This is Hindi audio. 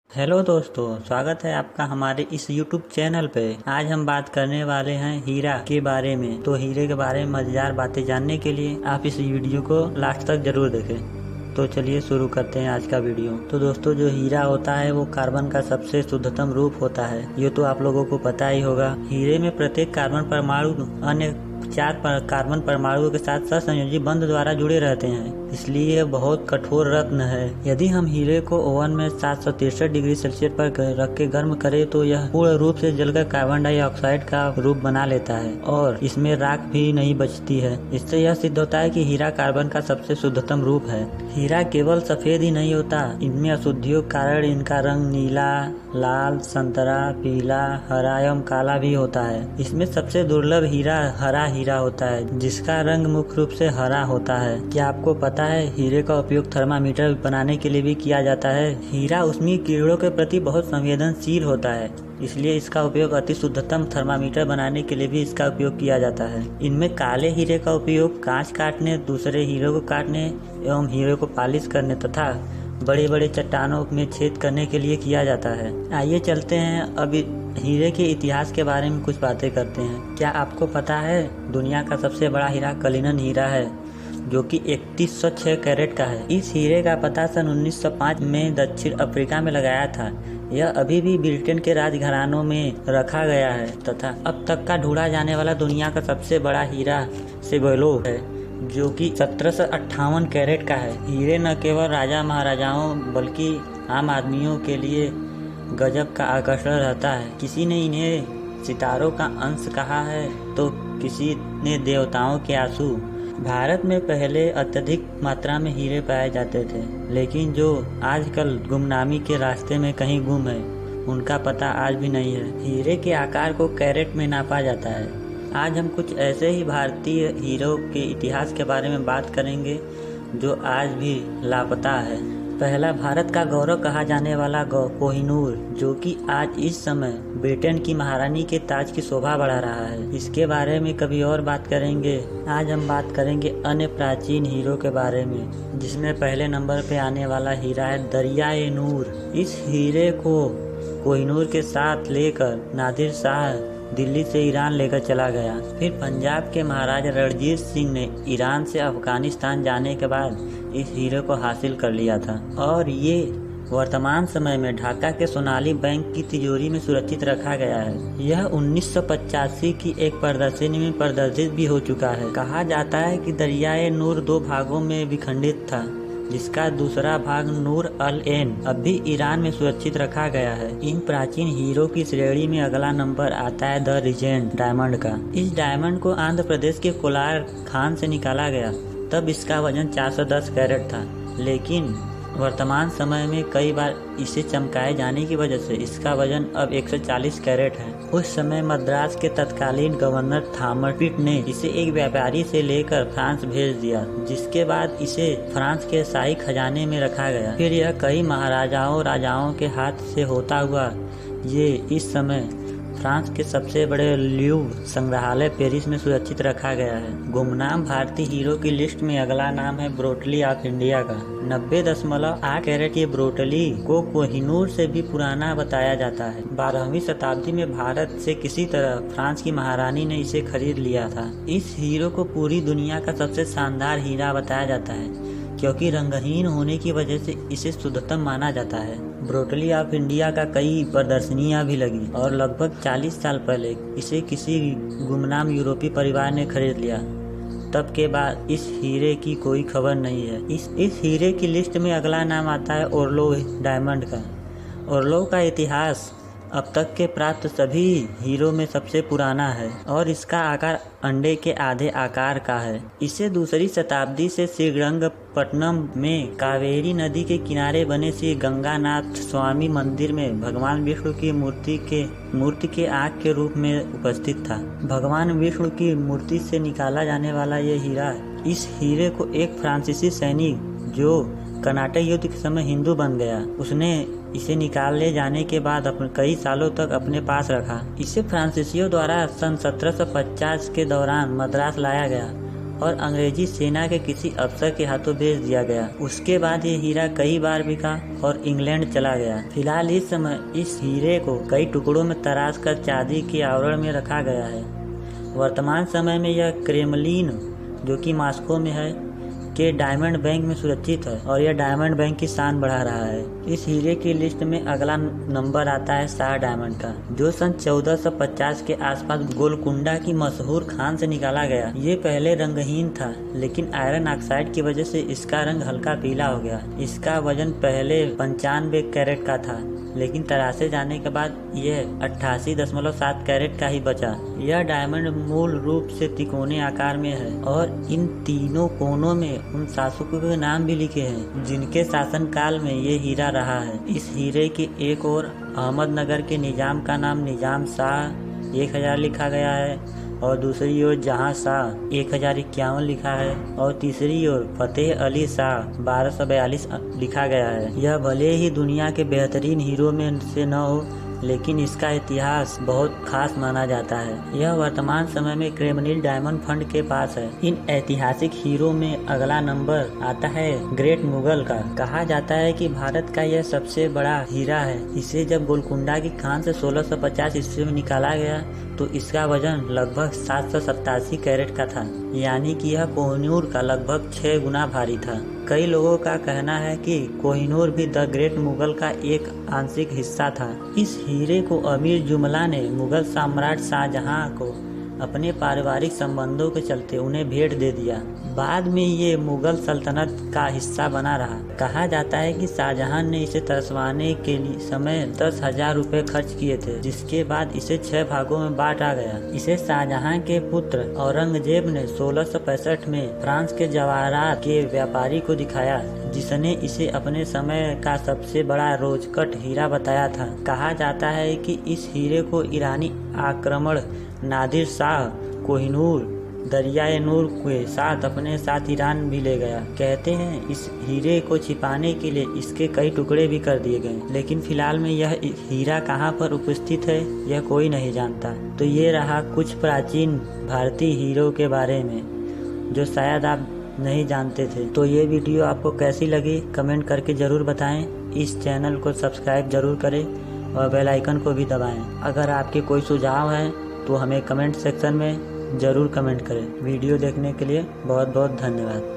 हेलो दोस्तों, स्वागत है आपका हमारे इस YouTube चैनल पे। आज हम बात करने वाले हैं हीरा के बारे में। तो हीरे के बारे में मजेदार बातें जानने के लिए आप इस वीडियो को लास्ट तक जरूर देखें। तो चलिए शुरू करते हैं आज का वीडियो। तो दोस्तों, जो हीरा होता है वो कार्बन का सबसे शुद्धतम रूप होता है। ये तो आप लोगों को पता ही होगा। हीरे में प्रत्येक कार्बन परमाणु अन्य 4 कार्बन परमाणुओं के साथ सहसंयोजी बंध द्वारा जुड़े रहते हैं, इसलिए यह बहुत कठोर रत्न है। यदि हम हीरे को ओवन में 763 डिग्री सेल्सियस पर रख के गर्म करें तो यह पूर्ण रूप से जलकर कार्बन डाइऑक्साइड का रूप बना लेता है और इसमें राख भी नहीं बचती है। इससे यह सिद्ध होता है कि हीरा कार्बन का सबसे शुद्धतम रूप है। हीरा केवल सफेद ही नहीं होता, इनमें अशुद्धियों के कारण इनका रंग नीला, लाल, संतरा, पीला, हरा एवं काला भी होता है। इसमें सबसे दुर्लभ हीरा हरा हीरा होता है, जिसका रंग मुख्य रूप से हरा होता है। क्या आपको पता है हीरे का उपयोग थर्मामीटर बनाने के लिए भी किया जाता है? हीरा ऊष्मीय किरणों के प्रति बहुत संवेदनशील होता है, इसलिए इसका उपयोग अति शुद्धतम थर्मामीटर बनाने के लिए भी इसका उपयोग किया जाता है। इनमें काले हीरे का उपयोग कांच काटने, दूसरे हीरे को काटने एवं हीरे को पॉलिश करने तथा बड़े बड़े चट्टानों में छेद करने के लिए किया जाता है। आइए चलते हैं अब हीरे के इतिहास के बारे में कुछ बातें करते हैं। क्या आपको पता है दुनिया का सबसे बड़ा हीरा कलिनन हीरा है, जो कि 3106 कैरेट का है। इस हीरे का पता सन 1905 में दक्षिण अफ्रीका में लगाया था। यह अभी भी ब्रिटेन के राजघरानों में रखा गया है तथा अब तक का ढूंढा जाने वाला दुनिया का सबसे बड़ा हीरा सेबेलो है, जो कि 1758 कैरेट का है। हीरे न केवल राजा महाराजाओं बल्कि आम आदमियों के लिए गजब का आकर्षण रहता है। किसी ने इन्हें सितारों का अंश कहा है तो किसी ने देवताओं के आंसू। भारत में पहले अत्यधिक मात्रा में हीरे पाए जाते थे, लेकिन जो आजकल गुमनामी के रास्ते में कहीं गुम है, उनका पता आज भी नहीं है। हीरे के आकार को कैरेट में नापा जाता है। आज हम कुछ ऐसे ही भारतीय हीरों के इतिहास के बारे में बात करेंगे जो आज भी लापता है। पहला, भारत का गौरव कहा जाने वाला कोहिनूर, जो कि आज इस समय ब्रिटेन की महारानी के ताज की शोभा बढ़ा रहा है। इसके बारे में कभी और बात करेंगे। आज हम बात करेंगे अन्य प्राचीन हीरो के बारे में, जिसमें पहले नंबर पे आने वाला हीरा है दरियाए नूर। इस हीरे को कोहिनूर के साथ लेकर नादिर शाह दिल्ली से ईरान लेकर चला गया। फिर पंजाब के महाराजा रणजीत सिंह ने ईरान से अफगानिस्तान जाने के बाद इस हीरे को हासिल कर लिया था और ये वर्तमान समय में ढाका के सोनाली बैंक की तिजोरी में सुरक्षित रखा गया है। यह 1985 की एक प्रदर्शनी में प्रदर्शित भी हो चुका है। कहा जाता है कि दरियाए नूर 2 भागों में विखंडित था, जिसका दूसरा भाग नूर अल एन अब भी ईरान में सुरक्षित रखा गया है। इन प्राचीन हीरो की श्रेणी में अगला नंबर आता है द रीजेंट डायमंड का। इस डायमंड को आंध्र प्रदेश के कोलार खान से निकाला गया। तब इसका वजन 410 कैरेट था, लेकिन वर्तमान समय में कई बार इसे चमकाए जाने की वजह से इसका वजन अब 140 कैरेट है। उस समय मद्रास के तत्कालीन गवर्नर थॉमस पिट ने इसे एक व्यापारी से लेकर फ्रांस भेज दिया, जिसके बाद इसे फ्रांस के शाही खजाने में रखा गया। फिर यह कई महाराजाओं राजाओं के हाथ से होता हुआ ये इस समय फ्रांस के सबसे बड़े ल्यूव संग्रहालय पेरिस में सुरक्षित रखा गया है। गुमनाम भारतीय हीरो की लिस्ट में अगला नाम है ब्रोटली ऑफ इंडिया का। 90.8 कैरेट ये ब्रोटली को कोहिनूर से भी पुराना बताया जाता है। 12वीं शताब्दी में भारत से किसी तरह फ्रांस की महारानी ने इसे खरीद लिया था। इस हीरो को पूरी दुनिया का सबसे शानदार हीरा बताया जाता है, क्योंकि रंगहीन होने की वजह से इसे शुद्धतम माना जाता है। ब्रोटली ऑफ इंडिया का कई प्रदर्शनियां भी लगी और लगभग 40 साल पहले इसे किसी गुमनाम यूरोपीय परिवार ने खरीद लिया। तब के बाद इस हीरे की कोई खबर नहीं है। इस हीरे की लिस्ट में अगला नाम आता है ओरलो डायमंड का। ओरलो का इतिहास अब तक के प्राप्त सभी हीरो में सबसे पुराना है और इसका आकार अंडे के आधे आकार का है। इसे 2री शताब्दी से श्रीरंगपट्टनम में कावेरी नदी के किनारे बने श्री गंगानाथ स्वामी मंदिर में भगवान विष्णु की मूर्ति के आँख के रूप में उपस्थित था। भगवान विष्णु की मूर्ति से निकाला जाने वाला ये हीरा, इस हीरे को एक फ्रांसीसी सैनिक जो कर्नाटक युद्ध के समय हिंदू बन गया, उसने इसे निकाल ले जाने के बाद कई सालों तक अपने पास रखा। इसे फ्रांसीसियों द्वारा सन 1750 के दौरान मद्रास लाया गया और अंग्रेजी सेना के किसी अफसर के हाथों बेच दिया गया। उसके बाद ये हीरा कई बार बिका और इंग्लैंड चला गया। फिलहाल इस समय इस हीरे को कई टुकड़ों में तराश कर चांदी के आवरण में रखा गया है। वर्तमान समय में यह क्रेमलिन, जो कि मॉस्को में है, के डायमंड बैंक में सुरक्षित है और यह डायमंड बैंक की शान बढ़ा रहा है। इस हीरे की लिस्ट में अगला नंबर आता है शाह डायमंड का, जो सन 1450 के आसपास गोलकुंडा की मशहूर खान से निकाला गया। ये पहले रंगहीन था, लेकिन आयरन ऑक्साइड की वजह से इसका रंग हल्का पीला हो गया। इसका वजन पहले 95 कैरेट का था, लेकिन तराशे जाने के बाद यह 88.7 कैरेट का ही बचा। यह डायमंड मूल रूप से तिकोने आकार में है और इन तीनों कोनों में उन शासकों के नाम भी लिखे हैं जिनके शासनकाल में ये हीरा रहा है। इस हीरे की एक ओर अहमदनगर के निजाम का नाम निजाम शाह 1000 लिखा गया है और दूसरी ओर जहां शाह 1051 लिखा है और तीसरी ओर फतेह अली शाह 1242 लिखा गया है। यह भले ही दुनिया के बेहतरीन हीरो में से न हो, लेकिन इसका इतिहास बहुत खास माना जाता है। यह वर्तमान समय में क्रेमलिन डायमंड फंड के पास है। इन ऐतिहासिक हीरो में अगला नंबर आता है ग्रेट मुगल का। कहा जाता है कि भारत का यह सबसे बड़ा हीरा है। इसे जब गोलकुंडा की खान से 1650 ईस्वी में निकाला गया तो इसका वजन लगभग 787 कैरेट का था, यानी कि यह कोहिनूर का लगभग 6 गुना भारी था। कई लोगों का कहना है कि कोहिनूर भी द ग्रेट मुगल का एक आंशिक हिस्सा था। इस हीरे को अमीर जुमला ने मुगल सम्राट शाहजहां को अपने पारिवारिक संबंधों के चलते उन्हें भेंट दे दिया। बाद में ये मुगल सल्तनत का हिस्सा बना रहा। कहा जाता है कि शाहजहां ने इसे तरसवाने के लिए समय 10,000 रुपए खर्च किए थे, जिसके बाद इसे 6 भागों में बांटा गया। इसे शाहजहां के पुत्र औरंगजेब ने 1665 में फ्रांस के जवाहरात के व्यापारी को दिखाया, जिसने इसे अपने समय का सबसे बड़ा रोचकट हीरा बताया था। कहा जाता है कि इस हीरे को ईरानी आक्रमण नादिर शाह कोहिनूर दरियाए नूर के साथ अपने साथ ईरान भी ले गया। कहते हैं इस हीरे को छिपाने के लिए इसके कई टुकड़े भी कर दिए गए, लेकिन फिलहाल में यह हीरा कहाँ पर उपस्थित है यह कोई नहीं जानता। तो ये रहा कुछ प्राचीन भारतीय हीरो के बारे में जो शायद आप नहीं जानते थे। तो ये वीडियो आपको कैसी लगी कमेंट करके ज़रूर बताएं। इस चैनल को सब्सक्राइब जरूर करें और बेल आइकन को भी दबाएं। अगर आपके कोई सुझाव हैं तो हमें कमेंट सेक्शन में ज़रूर कमेंट करें। वीडियो देखने के लिए बहुत बहुत धन्यवाद।